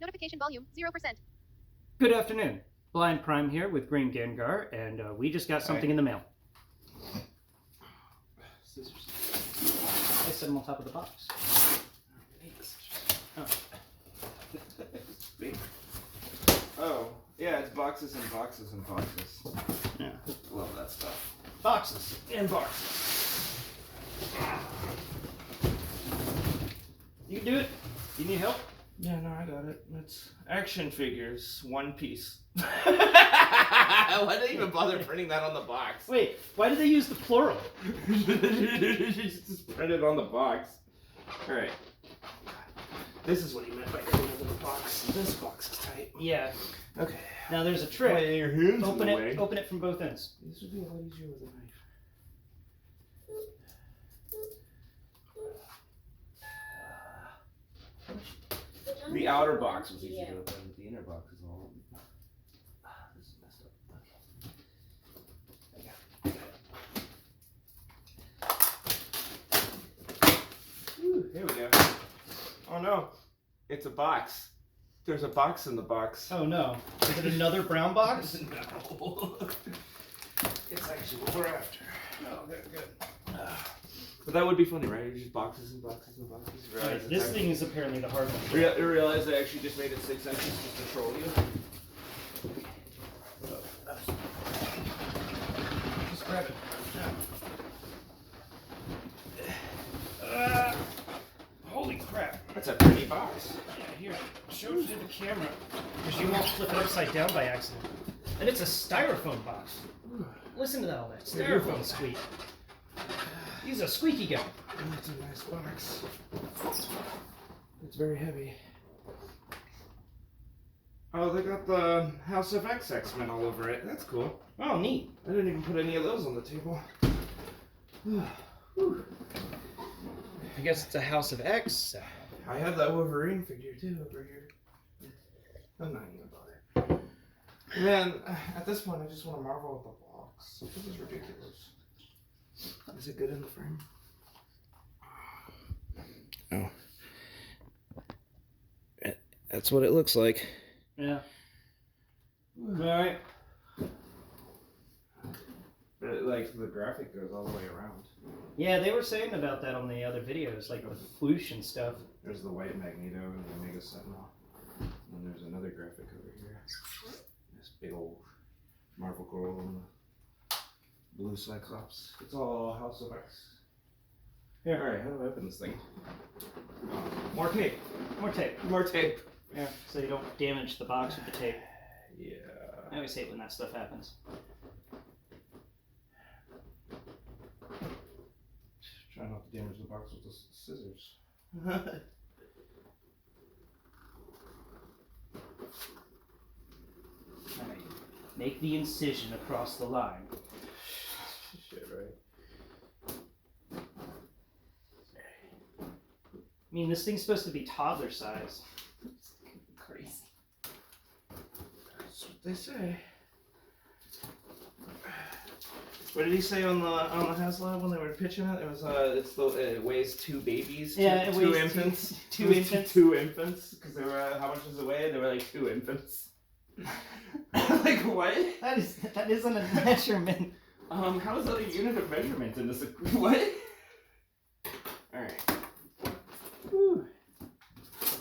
Notification volume 0%. Good afternoon. Blind Prime here with Green Gengar, and we just got something in the mail. Scissors. I set them on top of the box. Oh. Oh, yeah, it's boxes and boxes and boxes. Yeah. Love that stuff. Boxes and boxes. You can do it. You need help? Yeah, no, I got it. It's action figures, one piece. Why did they even bother printing that on the box? Wait, why did they use the plural? Just print it on the box. Alright. This is what he meant by putting it in the box. This box is tight. Yeah. Okay. Now there's a trick. Wait, your hands Open in the it. way. Open it from both ends. This would be a lot easier with a knife. The outer box was easy to open, but the inner box is all. This is messed up. Okay. Whew, here we go. Oh no, it's a box. There's a box in the box. Oh no. Is it another brown box? No. It's actually what we're after. Oh, good, good. But that would be funny, right? It's just boxes and boxes and boxes. Right, this thing is apparently the hard one. I realized I actually just made it 6 inches just to troll you. Just grab it. Holy crap. That's a pretty box. Yeah, here, show it to the camera. Because you won't flip it upside down by accident. And it's a styrofoam box. Listen to all that styrofoam squeak. He's a squeaky guy. That's a nice box. It's very heavy. Oh, they got the House of X-Men all over it. That's cool. Oh, neat. I didn't even put any of those on the table. I guess it's a House of X. I have that Wolverine figure too over here. I'm not even gonna bother. Man, at this point I just want to marvel at the box. This is ridiculous. Is it good in the frame? Oh. That's what it looks like. Yeah. Alright. But like the graphic goes all the way around. Yeah, they were saying about that on the other videos, like the floosh and stuff. There's the white Magneto and the Omega Sentinel. And there's another graphic over here. This big old Marvel Girl and the blue Cyclops. It's all House of X. Here. Alright, how do I open this thing? More tape. More tape. More tape. Yeah, so you don't damage the box with the tape. Yeah. I always hate when that stuff happens. Try not to damage the box with the scissors. Alright, make the incision across the line. Shit, right? I mean, this thing's supposed to be toddler size. It's crazy. That's what they say. What did he say on the Haslab when they were pitching it? It was it weighs 2 babies. Yeah, it two weighs infants. two infants. 2 infants because they were how much does it weigh? They were like 2 infants. Like what? That isn't a measurement. How is that a unit of measurement in this? What? All right. Whew.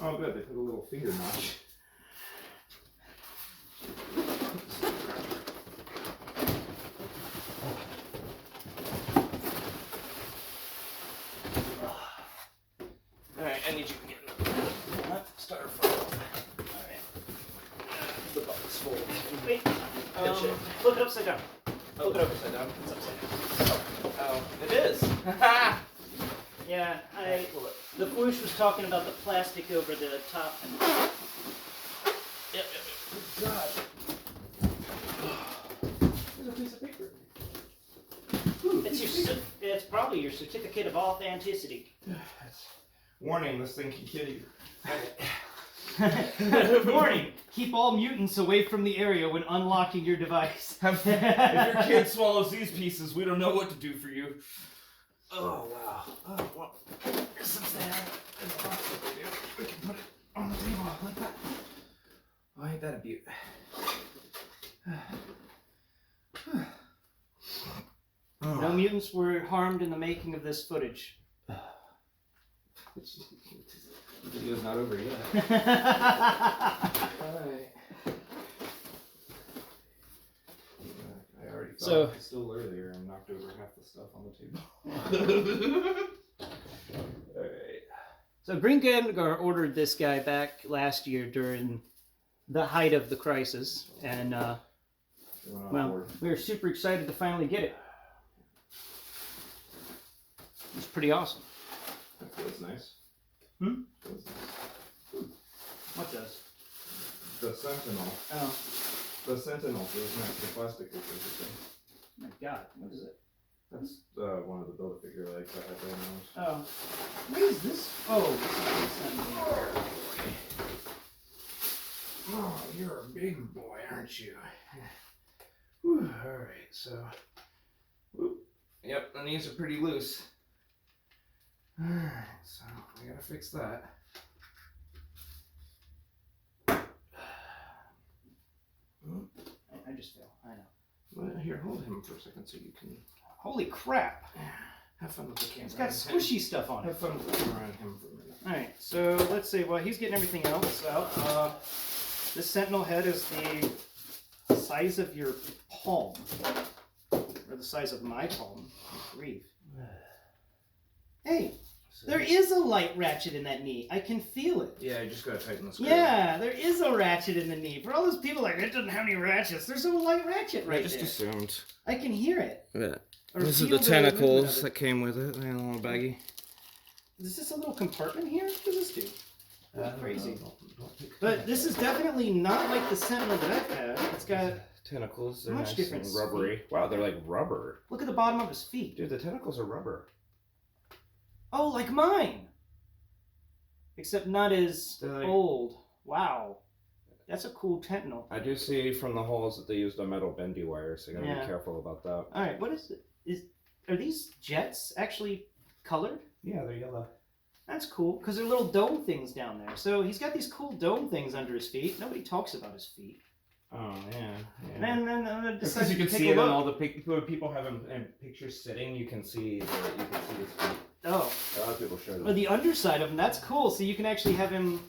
Oh, good. They put a little finger notch. Alright, I need you to get start from. Alright. The box full. Wait, flip it upside down. Flip it upside down. It's upside down. Oh, it is. Yeah, the floosh was talking about the plastic over the top. Yep. God. There's a piece of paper. It's probably your certificate of authenticity. Warning, this thing can kill you. Warning, keep all mutants away from the area when unlocking your device. If your kid swallows these pieces, we don't know what to do for you. Oh, wow. Oh, well. Here's some sand. We can put it on the table like that. that a beaut? No mutants were harmed in the making of this footage. The video's not over yet. Alright. I already thought I stole earlier and knocked over half the stuff on the table. Alright. So Green Gengar ordered this guy back last year during the height of the crisis, and well, we were super excited to finally get it. It's pretty awesome. That feels nice. Feels nice. What does? The Sentinel. Oh. The Sentinel feels nice. The plastic is interesting. My God, what is it? That's one of the Build-A-Figure legs I had there. Oh. What is this? Oh, this is the Sentinel. Oh, you're a big boy, aren't you? Alright, so. Whoop. Yep, the knees are pretty loose. Alright, so I gotta fix that. I just fell. I know. Well, here, hold him for a second so you can. Holy crap! Have fun with the camera. It's got squishy stuff on it. Have fun with the camera and him for a minute. Alright, so let's see. While he's getting everything else out, this Sentinel Head is the size of your palm. Or the size of my palm. Grief. Hey! There is a light ratchet in that knee. I can feel it. Yeah, you just gotta tighten the screw. Yeah, there is a ratchet in the knee. For all those people like, it doesn't have any ratchets, there's a light ratchet right I just there. assumed. I can hear it. Yeah. Or This is feel the tentacles movement of that it. came with it. They're a little baggy. Is this a little compartment here? What does this do? Crazy. Don't pick But this is definitely not like the Sentinel that I've had. It's got... tentacles. They're much nice different and rubbery. Wow, they're like rubber. Look at the bottom of his feet. Dude, the tentacles are rubber. Oh, like mine! Except not as They're like- old. Wow. That's a cool Sentinel. I do see from the holes that they used a metal bendy wire, so you gotta Yeah. be careful about that. Alright, what is it? Are these jets actually colored? Yeah, they're yellow. That's cool, because they're little dome things down there. So he's got these cool dome things under his feet. Nobody talks about his feet. Oh, yeah. And then I Because decided you to can take see a it in look. all the people have them in pictures sitting. You can see his feet. Oh, A lot of people show them. well, the underside of him, that's cool. So you can actually have him,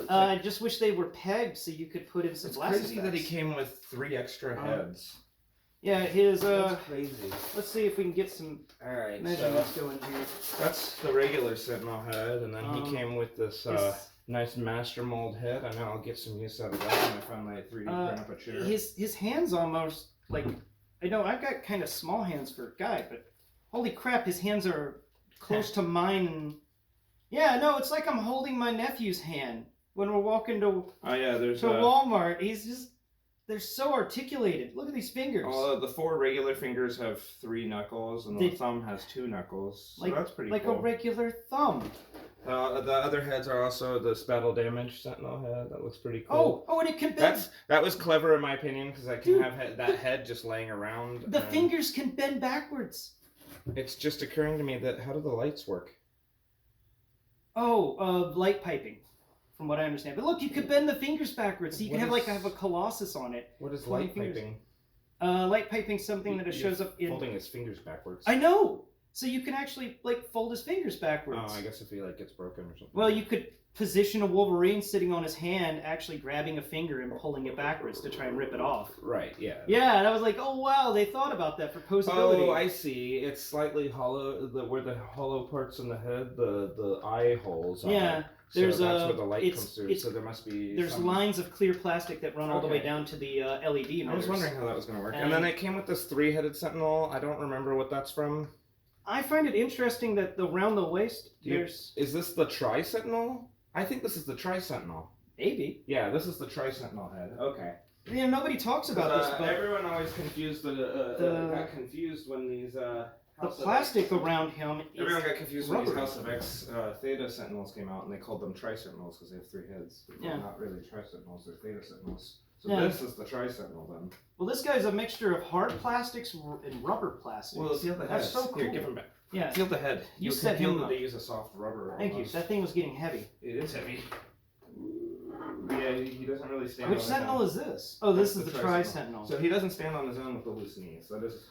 I just wish they were pegged so you could put in some It's glasses. crazy that he came with 3 extra heads. Yeah, his, That's crazy. let's see if we can get some Alright, measurements going here. that's the regular Sentinel head, and then he came with this nice master mold head. I know I'll get some use out of that when I finally 3D print up a chair. His hands almost, like, I know I've got kind of small hands for a guy, but holy crap, his hands are close to mine. And yeah, no, it's like I'm holding my nephew's hand when we're walking to there's Walmart. He's just, they're so articulated. Look at these fingers. the 4 regular fingers have 3 knuckles, and the thumb has 2 knuckles. So that's pretty like cool. a regular thumb. The other heads are also the battle damage Sentinel head. That looks pretty cool. Oh, and it can bend. That was clever in my opinion, because I can Dude. have that head just laying around. The fingers can bend backwards. It's just occurring to me that how do the lights work? Oh, light piping, from what I understand. But look, you could bend the fingers backwards, so you can have a colossus on it. What is Pointing light fingers. piping? Light piping's something that shows up in. Folding his fingers backwards. I know. So you can actually fold his fingers backwards. Oh, I guess if he gets broken or something. Well, you could position a Wolverine sitting on his hand, actually grabbing a finger and pulling it backwards to try and rip it off. Right. Yeah. Yeah, and I was like, oh wow, they thought about that for posability. Oh, I see. It's slightly hollow. Where the hollow parts in the head, the eye holes are. Yeah. So There's that's where the light comes through. So there must be. There's lines of clear plastic that run all the way Okay. down to the LED mirrors. I was wondering how that was going to work. And then it came with this 3-headed Sentinel. I don't remember what that's from. I find it interesting that around the waist, there's... Is this the Tri-Sentinel? I think this is the Tri-Sentinel. Maybe. Yeah, this is the Tri-Sentinel head. Okay. Yeah, nobody talks about this, but everyone always got confused when these the plastic around him is Everyone got confused when these rubbery. House of X Theta Sentinels came out, and they called them Tri-Sentinels because they have 3 heads. But Yeah. they're not really Tri-Sentinels, they're Theta Sentinels. So Yeah. this is the Tri-Sentinel then. Well, this guy's a mixture of hard plastics and rubber plastics. Well, feel the head. That's so cool. Here, give him back. Yeah. Feel the head. You can set feel him that up. they use a soft rubber. Thank you. almost. That thing was getting heavy. It is heavy. Yeah, he doesn't really stand Which on Sentinel his is this? Oh, this That's is the the Tri-Sentinel. Tri-Sentinel. So he doesn't stand on his own with the loose knees. That is,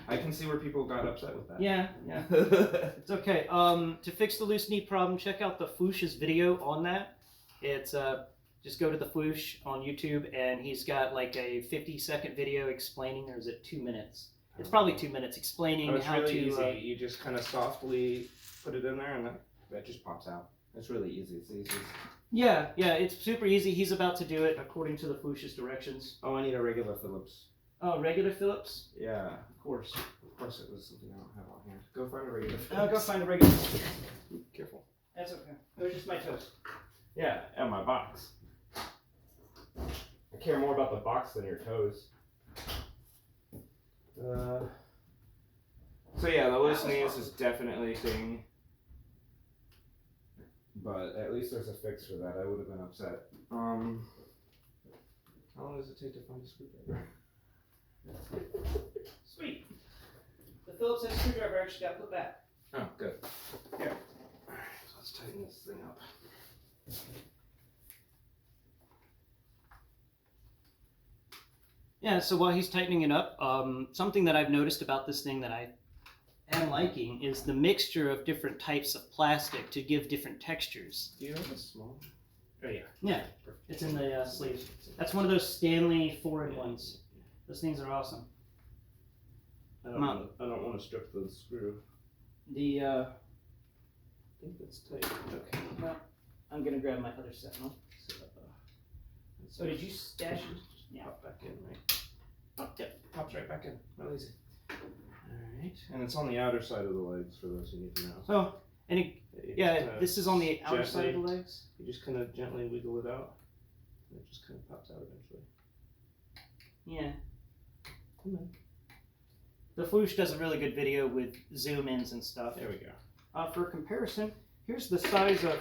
I can see where people got upset with that. Yeah. It's okay. To fix the loose knee problem, check out the Foosh's video on that. It's just go to the Foosh on YouTube, and he's got like a 50-second video explaining, or is it 2 minutes? It's probably 2 minutes explaining it's how really to. easy. You just kind of softly put it in there, and that just pops out. It's really easy. It's easy. Yeah, it's super easy. He's about to do it according to the Foosh's directions. Oh, I need a regular Phillips. Oh, regular Phillips? Yeah. Of course. Of course, it was something I don't have on hand. Go find a regular Phillips. Go find a regular. Careful. That's okay. It was just my toes. Yeah, and my box. I care more about the box than your toes. So yeah, the loose knees is definitely a thing. But at least there's a fix for that. I would have been upset. How long does it take to find a screwdriver? Sweet. The Phillips head screwdriver actually got put back. Oh, good. Yeah. Alright, so let's tighten this thing up. Yeah, so while he's tightening it up, something that I've noticed about this thing that I am liking is the mixture of different types of plastic to give different textures. Do you have a small? Oh, yeah. Yeah, it's in the sleeve. That's one of those Stanley foreign ones. Those things are awesome. I don't want to strip the screw. I think that's tight. Okay. Well, I'm gonna grab my other Sentinel. So did you stash it? Yeah. Pop back in, right? Oh, yeah. Pops right back in. Real easy. Alright. And it's on the outer side of the legs for those who need to know. So, this is on the outer side of the legs. You just kind of gently wiggle it out. And it just kind of pops out eventually. Yeah. Come on. The Foosh does a really good video with zoom ins and stuff. There we go. For comparison, here's the size of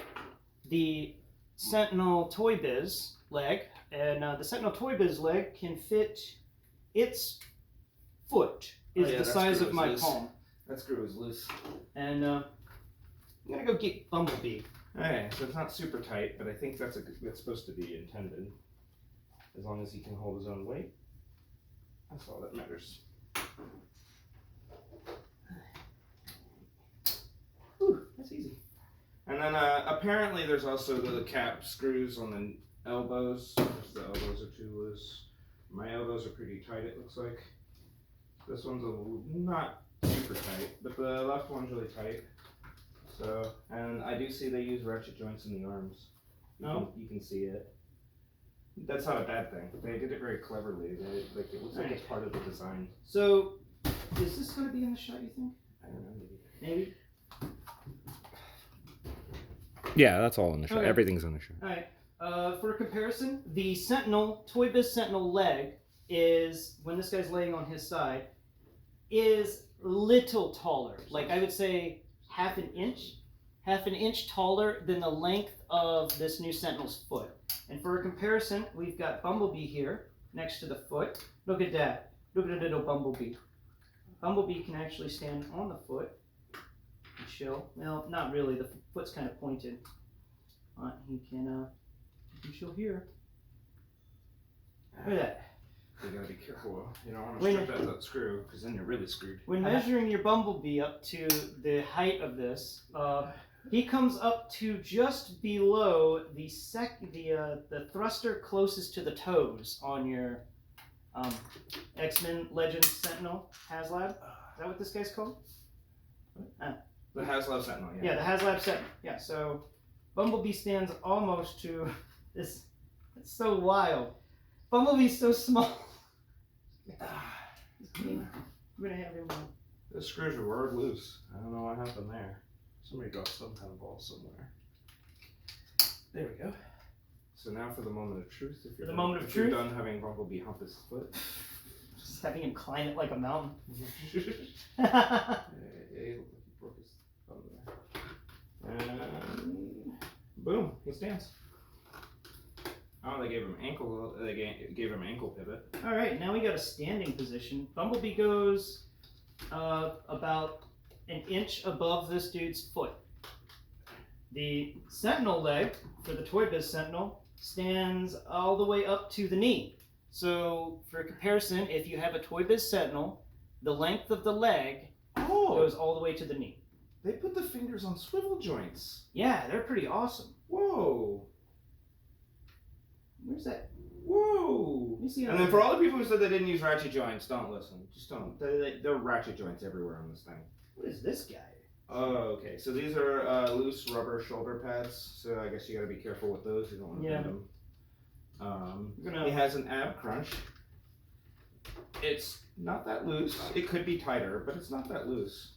the Sentinel Toy Biz leg, and the Sentinel Toy Biz leg can fit its foot is the size of my palm. That screw is loose. And I'm gonna go get Bumblebee. Okay, so it's not super tight, but I think that's supposed to be intended. As long as he can hold his own weight, that's all that matters. Whew, that's easy. And then apparently there's also the cap screws on the elbows, because the elbows are too loose. My elbows are pretty tight, it looks like. This one's not super tight, but the left one's really tight. So, and I do see they use ratchet joints in the arms. You can see it. That's not a bad thing. They did it very cleverly. It looks like it's part of the design. So, is this going to be in the shot, you think? I don't know, Maybe? Yeah, that's all in the shot. Okay. Everything's in the shot. Alright. For comparison, the Sentinel, Toy Biz Sentinel leg is, when this guy's laying on his side, is little taller. Like, I would say half an inch taller than the length of this new Sentinel's foot. And for a comparison, we've got Bumblebee here next to the foot. Look at that. Look at the little Bumblebee. Bumblebee can actually stand on the foot and chill. Well, not really. The foot's kind of pointed. But he can chill here. Look at that. You gotta be careful. You don't want to strip out that screw, because then you're really screwed. When measuring your Bumblebee up to the height of this, he comes up to just below the thruster closest to the toes on your X-Men Legends Sentinel Haslab. Is that what this guy's called? The Haslab Sentinel, yeah. Yeah, the Haslab Sentinel. Yeah, so Bumblebee stands almost to this. It's so wild. Bumblebee's so small. I'm gonna have him. The screws were loose. I don't know what happened there. Somebody dropped some kind of ball somewhere. There we go. So now for the moment of truth. If you're done having Bumblebee hump his foot. Just having him climb it like a mountain. Yeah, he looked like he broke his thumb there. And boom, he stands. Oh, they gave him ankle. They gave him ankle pivot. All right, now we got a standing position. Bumblebee goes about an inch above this dude's foot. The Sentinel leg for the Toy Biz Sentinel stands all the way up to the knee. So, for comparison, if you have a Toy Biz Sentinel, the length of the leg goes all the way to the knee. They put the fingers on swivel joints. Yeah, they're pretty awesome. Whoa. Where's that? Whoa. Let me see. And then for all the people who said they didn't use ratchet joints, don't listen. Just don't. There are ratchet joints everywhere on this thing. What is this guy? Oh, okay. So these are loose rubber shoulder pads. So I guess you got to be careful with those. You don't want to bend them. It has an ab crunch. It's not that loose. It could be tighter, but it's not that loose.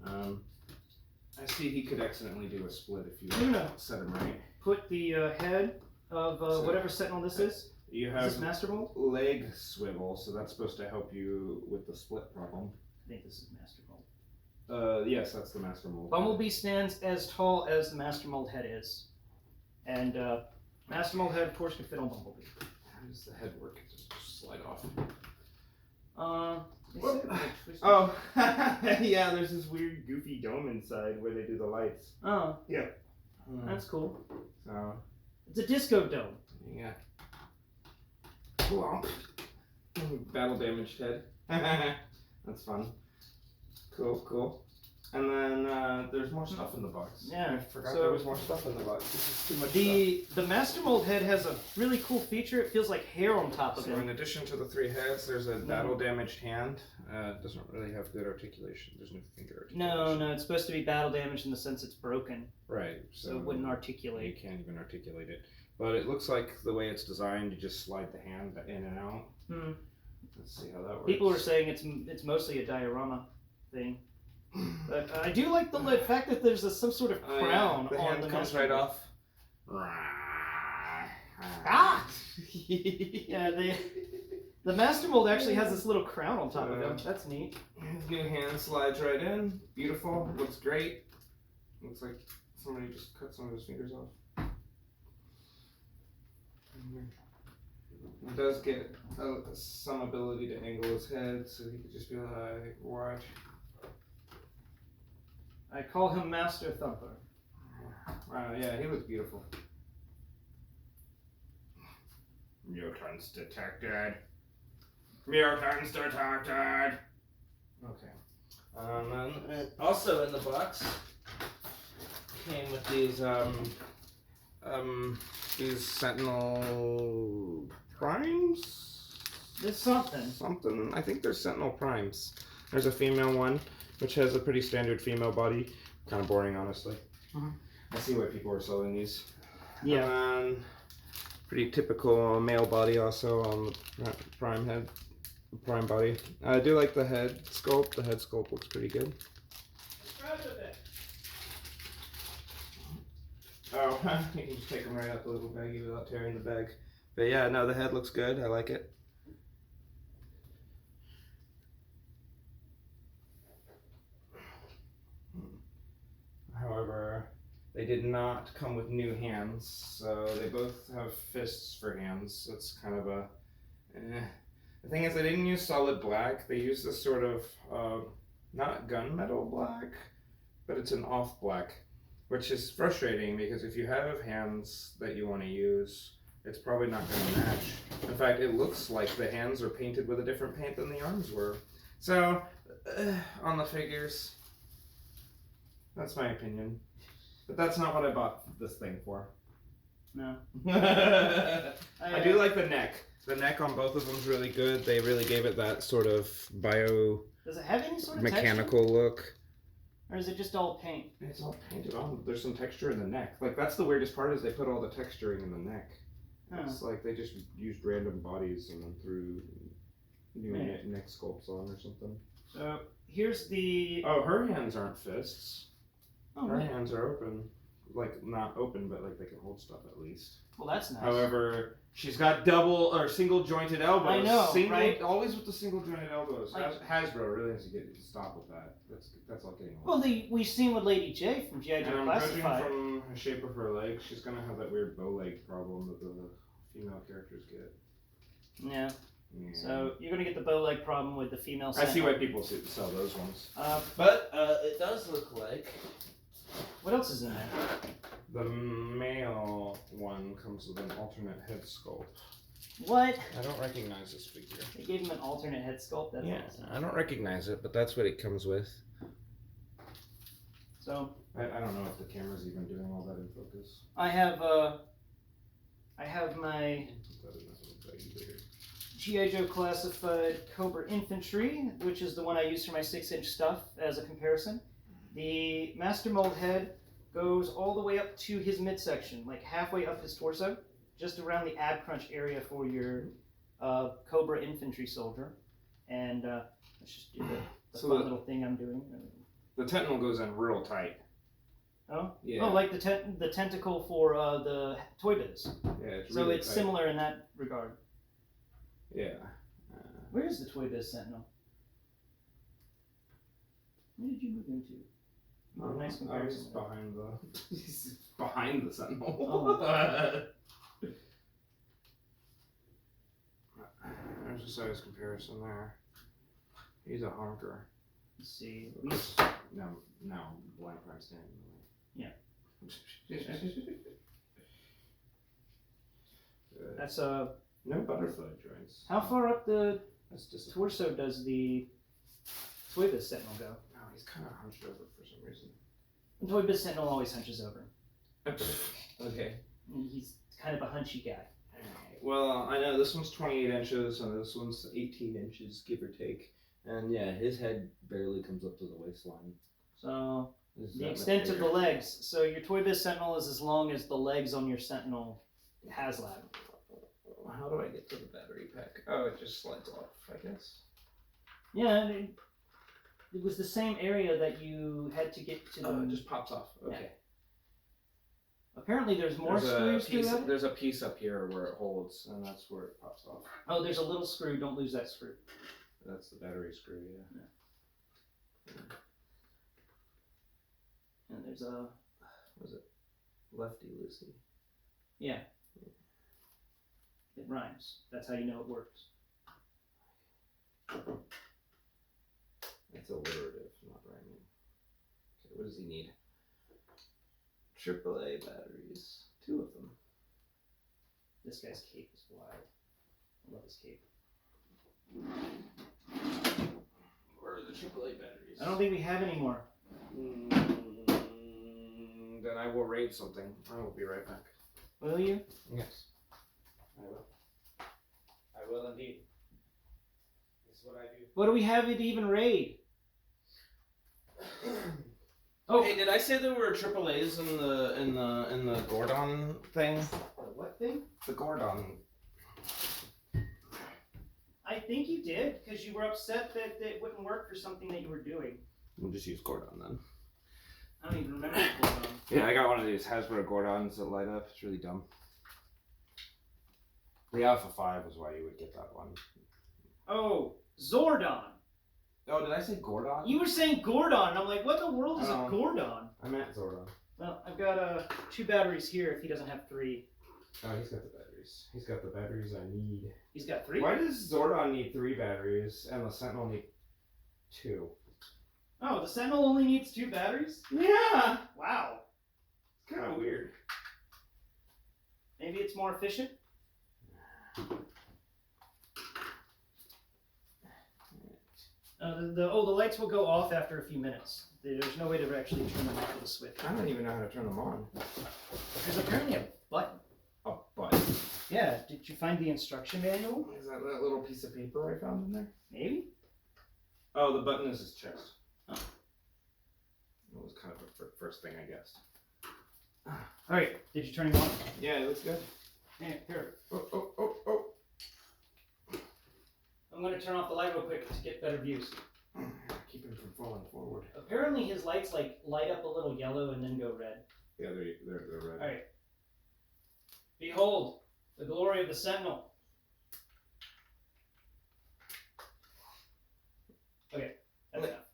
I see he could accidentally do a split if you set him right. Put the head of whatever Sentinel this is. You have is this Master Mold? Leg swivel, so that's supposed to help you with the split problem. I think this is Master Mold. Yes, that's the Master Mold. Bumblebee stands as tall as the Master Mold head is. And Master Mold head, of course, can fit on Bumblebee. How does the head work? Just slide off. Oh, yeah, there's this weird goofy dome inside where they do the lights. Oh. Yeah. That's cool. So. It's a disco dome. Yeah. Cool. Battle damaged head. That's fun. Cool. And then there's more stuff in the box. Yeah. I forgot there was more stuff in the box. This is too much stuff. The Master Mold head has a really cool feature. It feels like hair on top of it. So in addition to the 3 heads, there's a battle damaged hand. It doesn't really have good articulation. There's no finger articulation. No, it's supposed to be battle damaged in the sense it's broken. Right. So it wouldn't articulate. You can't even articulate it. But it looks like the way it's designed, you just slide the hand in and out. Let's see how that works. People are saying it's mostly a diorama thing. But I do like the fact that there's some sort of crown the on hand the comes Master right Mold. off. Ah! Yeah, the Master Mold actually has this little crown on top of him. That's neat. His new hand slides right in. Beautiful. Looks great. Looks like somebody just cut some of his fingers off. He does get some ability to angle his head, so he could just be like, watch. I call him Master Thumper. Wow, yeah, he looks beautiful. Mutants detected. Mutants detected. Okay. And also in the box came with these Sentinel Primes. There's something. Something. I think they're Sentinel Primes. There's a female one, which has a pretty standard female body. Kind of boring, honestly. I see why people are selling these. Yeah. And pretty typical male body also on the Prime head, Prime body. I do like the head sculpt. The head sculpt looks pretty good. Oh, you can just take them right out the little baggie without tearing the bag. But yeah, no, the head looks good. I like it. However, they did not come with new hands, so they both have fists for hands. That's kind of a... The thing is, they didn't use solid black. They used this sort of, not gunmetal black, but it's an off black, which is frustrating because if you have hands that you want to use, it's probably not going to match. In fact, it looks like the hands are painted with a different paint than the arms were. So, on the figures, that's my opinion. But that's not what I bought this thing for. No. I do like the neck. The neck on both of them is really good. They really gave it that sort of Does it have any sort of mechanical texture? look. Or is it just all paint? It's all painted on. There's some texture in the neck. Like, that's the weirdest part is they put all the texturing in the neck. Huh. It's like they just used random bodies and then threw new neck sculpts on or something. So, here's the... Oh, her hands aren't fists. Oh, her man. hands are open. Like, not open, but like they can hold stuff at least. Well, that's nice. However, she's got double or single jointed elbows. I know, right? Always with the single jointed elbows. Like, Hasbro really has to stop with that. That's all getting old. Well, we've seen with Lady J from G.I. Joe And I'm Classified. judging from the shape of her leg, she's gonna have that weird bow leg problem that the female characters get. Yeah. Yeah. So you're gonna get the bow leg problem with the female. I see Sentinel. why people sell those ones. But it does look like What else is in there? The male one comes with an alternate head sculpt. What? I don't recognize this figure. They gave him an alternate head sculpt? That's awesome. I don't recognize it, but that's what it comes with. So I don't know if the camera's even doing all that in focus. I have my G.I. Joe classified Cobra Infantry, which is the one I use for my 6-inch stuff as a comparison. The Master Mold head goes all the way up to his midsection, like halfway up his torso, just around the ab crunch area for your Cobra Infantry soldier. And let's just do the fun little thing I'm doing. The tentacle goes in real tight. Oh? Yeah. Oh, like the tentacle for the Toy Biz. Yeah, it's so really it's tight. similar in that regard. Yeah. Where is the Toy Biz Sentinel? Where did you move into? Oh, nice comparison. He's behind the Sentinel. Oh. There's a size comparison there. He's a honker. Let's see. Now, blind prime standing in Yeah. the way. That's no butterfly joints. How far up the That's just torso does the Toy Biz Sentinel go? No, he's kind of hunched over for some reason. The Toy Biz Sentinel always hunches over. Okay. He's kind of a hunchy guy. Well, I know this one's 28 inches and this one's 18 inches, give or take. And yeah, his head barely comes up to the waistline. So, the extent of the legs. So, your Toy Biz Sentinel is as long as the legs on your Sentinel Haslab. How do I get to the battery pack? Oh, it just slides off, I guess. Yeah, it was the same area that you had to get to the... Oh, it just pops off. Okay. Yeah. Apparently there's more screws to it. There's a piece up here where it holds, and that's where it pops off. Oh, there's a little screw. Don't lose that screw. That's the battery screw, yeah. And there's a... Was it lefty loosey? Yeah. It rhymes. That's how you know it works. It's alliterative, not rhyming. Okay, what does he need? AAA batteries. 2 of them. This guy's cape is wild. I love his cape. Where are the AAA batteries? I don't think we have any more. Then I will raid something. I will be right back. Will you? Yes. I will. I will indeed. It's what I do. What do we have to even raid? Oh, Hey, did I say there were AAAs in the Gordon thing? what thing? The Gordon. I think you did, because you were upset that it wouldn't work for something that you were doing. We'll just use Gordon then. I don't even remember what was going on. Yeah, I got one of these Hasbro Gordons that light up. It's really dumb. The Alpha 5 is why you would get that one. Oh, Zordon. Oh, did I say Gordon? You were saying Gordon. I'm like, what in the world is a Gordon? I meant Zordon. Well, I've got 2 batteries here if he doesn't have 3. Oh, he's got the batteries. He's got the batteries I need. He's got 3? Why does Zordon need 3 batteries and the Sentinel need 2? Oh, the Sentinel only needs 2 batteries? Yeah! Wow. It's kind of weird. Maybe it's more efficient? The lights will go off after a few minutes. There's no way to actually turn them off with a switch. I don't even know how to turn them on. There's apparently a button. A button? Yeah, did you find the instruction manual? Is that little piece of paper I found in there? Maybe? Oh, the button is his chest. Oh. That was kind of a first thing I guessed. Alright, did you turn him on? Yeah, it looks good. Here. Oh. I'm going to turn off the light real quick to get better views. Keep him from falling forward. Apparently his lights light up a little yellow and then go red. Yeah, they're red. Alright. Behold, the glory of the Sentinel. Okay, that's enough.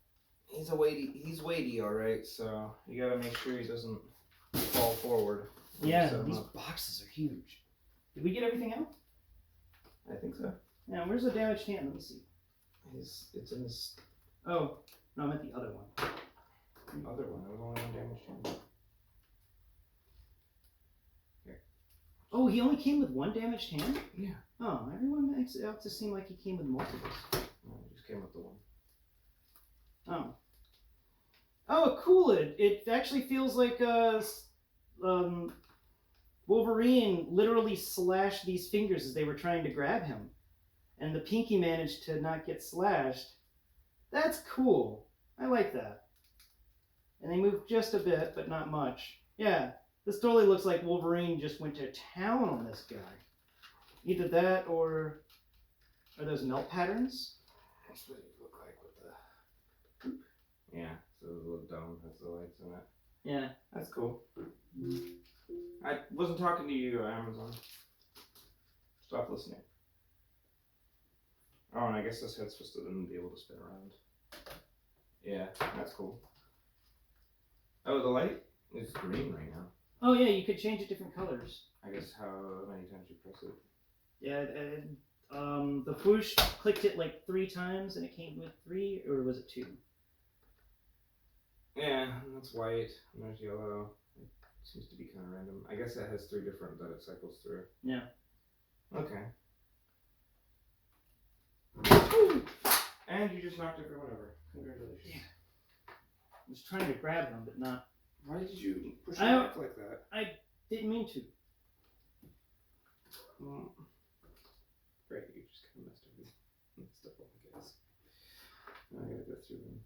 He's weighty, alright, so you gotta make sure he doesn't fall forward. Yeah, these boxes are huge. Did we get everything out? I think so. Yeah, where's the damaged hand? Let me see. It's in his... Oh, no, I meant the other one. other one. It was only one damaged hand. Oh, he only came with one damaged hand? Yeah. Oh, everyone makes it out to seem like he came with multiples. No, it just came with the one. Oh. Oh, cool. It actually feels like Wolverine literally slashed these fingers as they were trying to grab him. And the pinky managed to not get slashed. That's cool. I like that. And they moved just a bit, but not much. Yeah, this totally looks like Wolverine just went to town on this guy. Either that or... Are those melt patterns? That's what it look like with the... Yeah, so the little dome has the lights in it. Yeah. That's cool. I wasn't talking to you, Amazon. Stop listening. Oh, and I guess this head's supposed to then be able to spin around. Yeah, that's cool. Oh, the light is green right now. Oh yeah, you could change it different colors. I guess how many times you press it. Yeah, the whoosh clicked it like 3 times and it came with 3, or was it 2? Yeah, and that's white, and there's yellow. It seems to be kind of random. I guess it has 3 different that it cycles through. Yeah. Okay. And you just knocked everyone over. Congratulations. Yeah. I was trying to grab him, but not. Why did you push your back like that? I didn't mean to. Well, great, you just kind of messed up all the guys. Now I gotta go through them.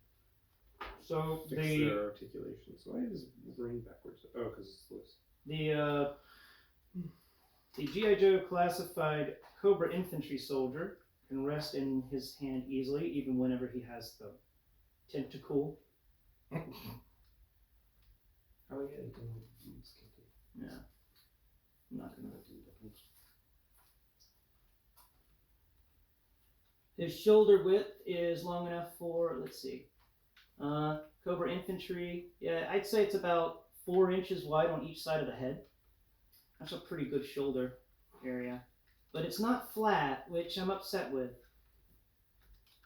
So Fix their articulations. Why is Wolverine backwards? Oh, because it's loose. The G.I. Joe classified Cobra infantry soldier can rest in his hand easily, even whenever he has the tentacle. Oh yeah, you can skinty. Yeah. I'm not gonna do that. His shoulder width is long enough for, let's see, Cobra infantry. Yeah, I'd say it's about 4 inches wide on each side of the head. That's a pretty good shoulder area. But it's not flat, which I'm upset with.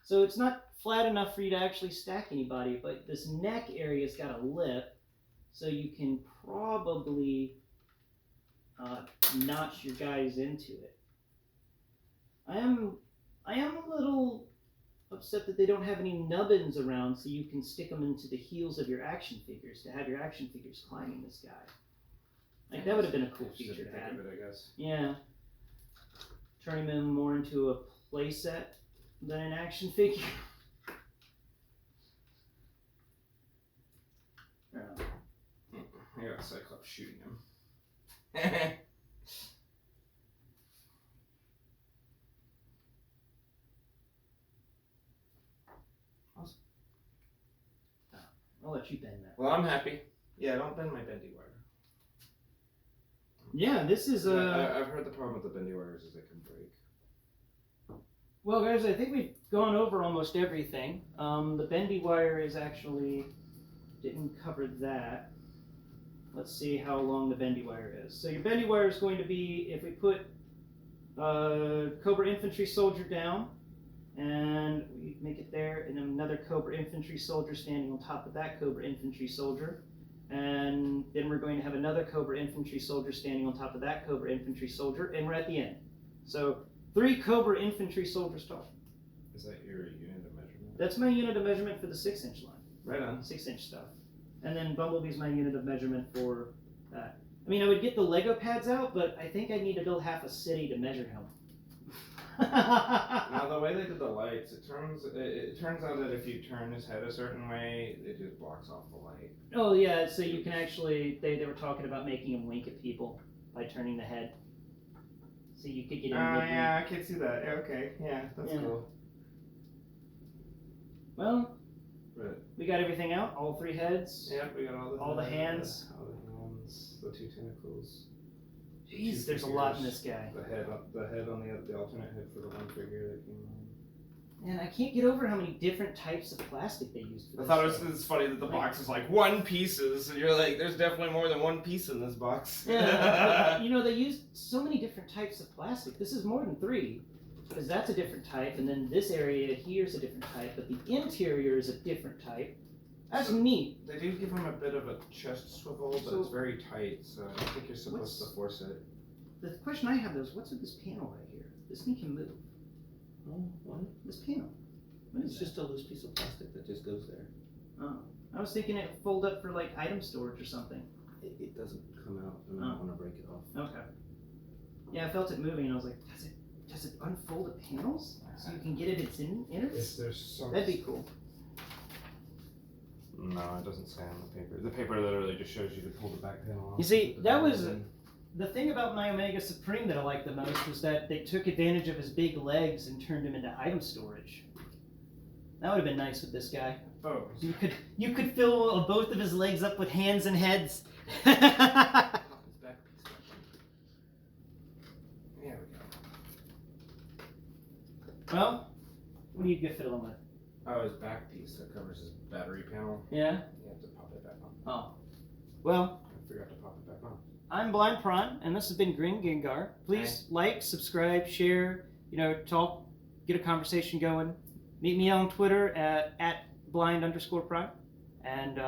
So it's not flat enough for you to actually stack anybody, but this neck area's got a lip, so you can probably notch your guys into it. I am a little upset that they don't have any nubbins around so you can stick them into the heels of your action figures to have your action figures climbing this guy. Like, that would have been a cool feature to add. I guess. Yeah. Turning them more into a playset than an action figure. I got Cyclops shooting him. Awesome. I'll let you bend that. Well, I'm happy. Yeah, don't bend my bendy wire. Yeah, this is I've heard the problem with the bendy wires is they can break. Well, guys, I think we've gone over almost everything. The bendy wire is actually didn't cover that. Let's see how long the bendy wire is. So your bendy wire is going to be, if we put Cobra infantry soldier down, and we make it there, and then another Cobra infantry soldier standing on top of that Cobra infantry soldier, and then we're going to have another Cobra infantry soldier standing on top of that Cobra infantry soldier, and we're at the end. So 3 Cobra infantry soldiers total. Is that your unit of measurement? That's my unit of measurement for the 6-inch line. Right on. 6-inch stuff. And then Bumblebee's my unit of measurement for that. I mean, I would get the Lego pads out, but I think I need to build half a city to measure him. Now the way they did the lights, it turns out that if you turn his head a certain way, it just blocks off the light. Oh yeah, so you can actually, they were talking about making him wink at people by turning the head. So you could get him. Oh yeah, I can see that. Yeah, okay, yeah, that's cool. Well, but we got everything out, all 3 heads. Yeah, we got all the hands. All the hands, the 2 tentacles. Jeez, there's a lot in this guy. The head on the alternate head for the one figure that came on. And I can't get over how many different types of plastic they used for this. I thought it's funny that the box is like 1 pieces, and you're like, there's definitely more than 1 piece in this box. Yeah, you know, they used so many different types of plastic. This is more than 3, because that's a different type, and then this area here's a different type, but the interior is a different type. That's So- neat. They do give him a bit of a chest swivel, but So- it's very tight, so I don't think you're supposed to force it. The question I have though is, what's with this panel right here? This thing can move. Oh, what? This panel. What is It's that? just a loose piece of plastic that just goes there. Oh, I was thinking it fold up for like item storage or something. It doesn't come out, and I Oh. don't want to break it off. Okay. Yeah, I felt it moving, and I was like, does it unfold the panels so you can get it its innards? There's some. That'd be cool. No, it doesn't say on the paper. The paper literally just shows you to pull the back panel off. You see, put the that panel was in. the thing about my Omega Supreme that I liked the most was that they took advantage of his big legs and turned him into item storage. That would have been nice with this guy. Oh. You could fill both of his legs up with hands and heads. His back piece back there. There we go. Well, what do you get fiddling with? Oh, his back piece that covers his battery panel. Yeah? You have to pop it back on. Oh. Well, I forgot to pop it back on. I'm Blind Prawn, and this has been Green Gengar. Please like, subscribe, share, talk, get a conversation going. Meet me on Twitter at blind_prime, and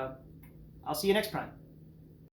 I'll see you next prime.